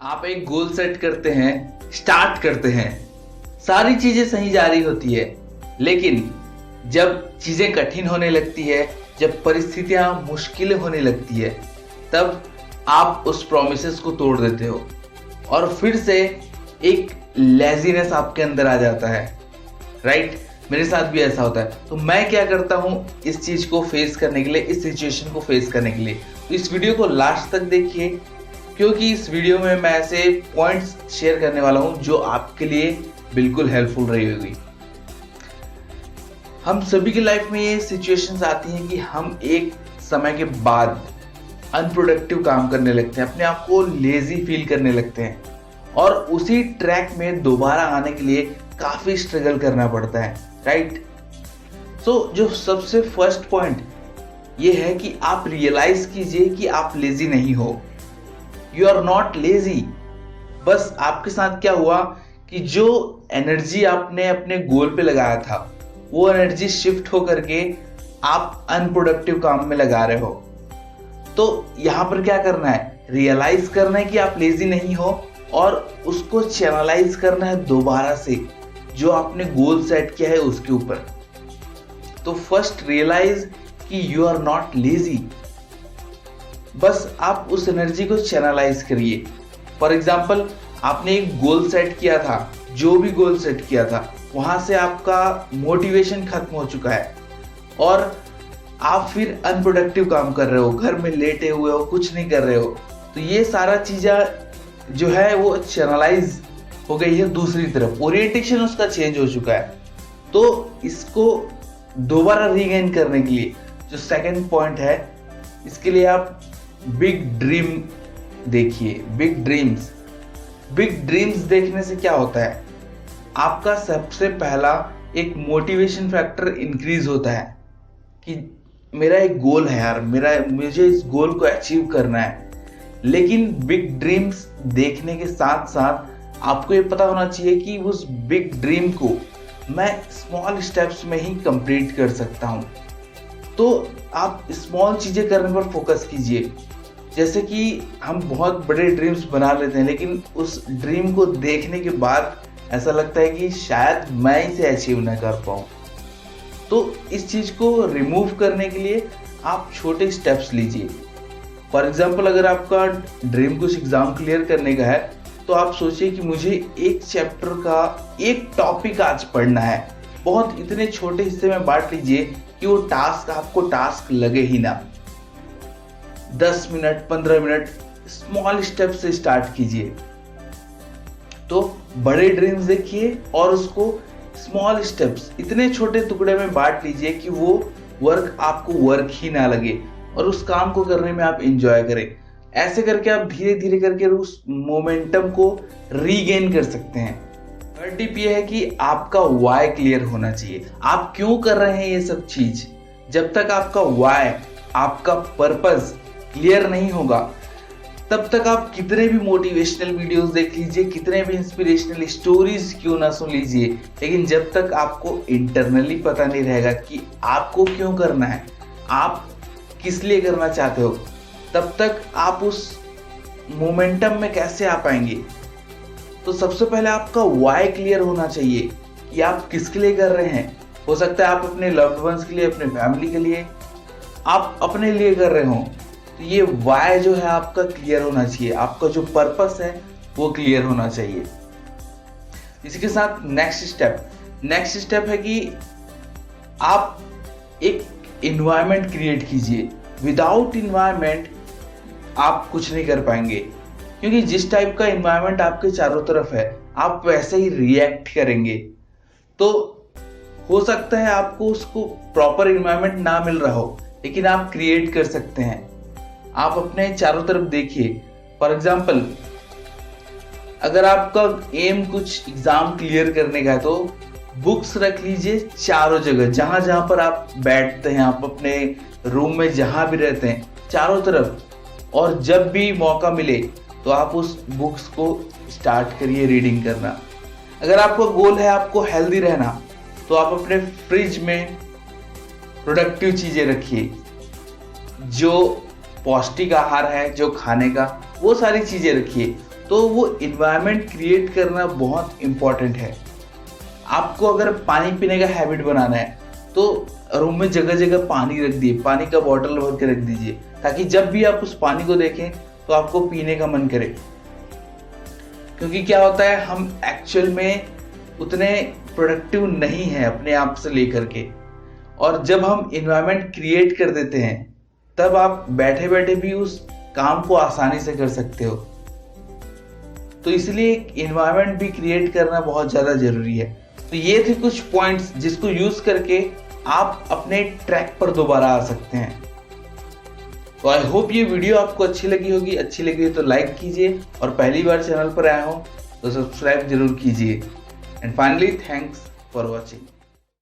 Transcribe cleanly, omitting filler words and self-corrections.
आप एक goal set करते हैं, स्टार्ट करते हैं, सारी चीजें सही जा रही होती है, लेकिन जब चीजें कठिन होने लगती है, जब परिस्थितियां मुश्किलें होने लगती है, तब आप उस प्रोमिसेस को तोड़ देते हो और फिर से एक लेजीनेस आपके अंदर आ जाता है। राइट, मेरे साथ भी ऐसा होता है। तो मैं क्या करता हूँ इस चीज को फेस करने के लिए, इस सिचुएशन को फेस करने के लिए, तो इस वीडियो को लास्ट तक देखिए, क्योंकि इस वीडियो में मैं ऐसे पॉइंट्स शेयर करने वाला हूं जो आपके लिए बिल्कुल हेल्पफुल रही होगी। हम सभी की लाइफ में ये सिचुएशंस आती हैं कि हम एक समय के बाद अनप्रोडक्टिव काम करने लगते हैं, अपने आप को लेजी फील करने लगते हैं और उसी ट्रैक में दोबारा आने के लिए काफी स्ट्रगल करना पड़ता है। राइट, सो जो सबसे फर्स्ट पॉइंट ये है कि आप रियलाइज कीजिए कि आप लेजी नहीं हो। You are not lazy. बस आपके साथ क्या हुआ कि जो एनर्जी आपने अपने गोल पे लगाया था, वो एनर्जी शिफ्ट होकर के आप अनप्रोडक्टिव काम में लगा रहे हो। तो यहां पर क्या करना है, रियलाइज करना है कि आप लेजी नहीं हो और उसको चैनलाइज करना है दोबारा से जो आपने गोल सेट किया है उसके ऊपर। तो फर्स्ट रियलाइज कि यू आर नॉट लेजी। बस आप उस एनर्जी को चैनलाइज करिए। फॉर एग्जाम्पल, आपने एक गोल सेट किया था, जो भी गोल सेट किया था वहां से आपका मोटिवेशन खत्म हो चुका है और आप फिर अनप्रोडक्टिव काम कर रहे हो, घर में लेटे हुए हो, कुछ नहीं कर रहे हो। तो ये सारा चीजें जो है वो चैनलाइज हो गई है दूसरी तरफ, ओरिएंटेशन उसका चेंज हो चुका है। तो इसको दोबारा रीगेन करने के लिए जो सेकंड पॉइंट है, इसके लिए आप बिग ड्रीम देखिए। बिग ड्रीम्स देखने से क्या होता है, आपका सबसे पहला एक मोटिवेशन फैक्टर इंक्रीज होता है कि मेरा एक गोल है यार, मुझे इस गोल को अचीव करना है। लेकिन बिग ड्रीम्स देखने के साथ साथ आपको ये पता होना चाहिए कि उस बिग ड्रीम को मैं स्मॉल स्टेप्स में ही कंप्लीट कर सकता हूं। तो आप स्मॉल चीजें करने पर फोकस कीजिए। जैसे कि हम बहुत बड़े ड्रीम्स बना लेते हैं, लेकिन उस ड्रीम को देखने के बाद ऐसा लगता है कि शायद मैं इसे अचीव न कर पाऊं। तो इस चीज को रिमूव करने के लिए आप छोटे स्टेप्स लीजिए। फॉर एग्जाम्पल, अगर आपका ड्रीम कुछ एग्जाम क्लियर करने का है, तो आप सोचिए कि मुझे एक चैप्टर का एक टॉपिक आज पढ़ना है। बहुत इतने छोटे हिस्से में बांट लीजिए कि वो टास्क आपको टास्क लगे ही ना। 10 मिनट 15 मिनट स्मॉल स्टेप से स्टार्ट कीजिए। तो बड़े ड्रीम्स देखिए और उसको स्मॉल स्टेप्स, इतने छोटे टुकड़े में बांट लीजिए कि वो वर्क आपको वर्क ही ना लगे और उस काम को करने में आप इंजॉय करें। ऐसे करके आप धीरे धीरे करके उस मोमेंटम को रीगेन कर सकते हैं। थर्ड टिप ये है कि आपका वाई क्लियर होना चाहिए। आप क्यों कर रहे हैं ये सब चीज। जब तक आपका वाई, आपका पर्पस क्लियर नहीं होगा, तब तक आप कितने भी मोटिवेशनल वीडियोस देख लीजिए, कितने भी इंस्पिरेशनल स्टोरीज क्यों ना सुन लीजिए, लेकिन जब तक आपको इंटरनली पता नहीं रहेगा कि आपको क्यों करना है, आप किस लिए करना चाहते हो, तब तक आप उस मोमेंटम में कैसे आ पाएंगे। तो सबसे पहले आपका वाई क्लियर होना चाहिए कि आप किसके लिए कर रहे हैं। हो सकता है आप अपने लव्ड वंस के लिए, अपने फैमिली के लिए, आप अपने लिए कर रहे हो। तो ये वाई जो है आपका क्लियर होना चाहिए, आपका जो पर्पस है वो क्लियर होना चाहिए। इसी के साथ नेक्स्ट स्टेप है कि आप एक इन्वायरमेंट क्रिएट कीजिए। विदाउट इन्वायरमेंट आप कुछ नहीं कर पाएंगे, क्योंकि जिस टाइप का इन्वायरमेंट आपके चारों तरफ है, आप वैसे ही रिएक्ट करेंगे। तो हो सकता है आपको उसको प्रॉपर इन्वायरमेंट ना मिल रहा हो, लेकिन आप क्रिएट कर सकते हैं। आप अपने चारों तरफ देखिए। फॉर एग्जाम्पल, अगर आपका एम कुछ एग्जाम क्लियर करने का है, तो बुक्स रख लीजिए चारों जगह, जहां जहां पर आप बैठते हैं, आप अपने रूम में जहां भी रहते हैं, चारों तरफ। और जब भी मौका मिले तो आप उस बुक्स को स्टार्ट करिए रीडिंग करना। अगर आपका गोल है आपको हेल्दी रहना, तो आप अपने फ्रिज में प्रोडक्टिव चीजें रखिए, जो पौष्टिक आहार है, जो खाने का, वो सारी चीजें रखिए। तो वो इन्वायरमेंट क्रिएट करना बहुत इम्पॉर्टेंट है। आपको अगर पानी पीने का हैबिट बनाना है तो रूम में जगह जगह पानी रख दिए, पानी का बॉटल भर के रख दीजिए, ताकि जब भी आप उस पानी को देखें तो आपको पीने का मन करे। क्योंकि क्या होता है, हम एक्चुअल में उतने प्रोडक्टिव नहीं हैं अपने आप से लेकर के, और जब हम इन्वायरमेंट क्रिएट कर देते हैं तब आप बैठे बैठे भी उस काम को आसानी से कर सकते हो। तो इसलिए एक इन्वायरमेंट भी क्रिएट करना बहुत ज़्यादा ज़रूरी है। तो ये थे कुछ पॉइंट्स जिसको यूज़ करके आप अपने ट्रैक पर दोबारा आ सकते हैं। तो आई होप ये वीडियो आपको अच्छी लगी होगी। अच्छी लगी हो तो लाइक कीजिए, और पहली बार चैनल पर आए हो तो सब्सक्राइब जरूर कीजिए। And finally, thanks for watching.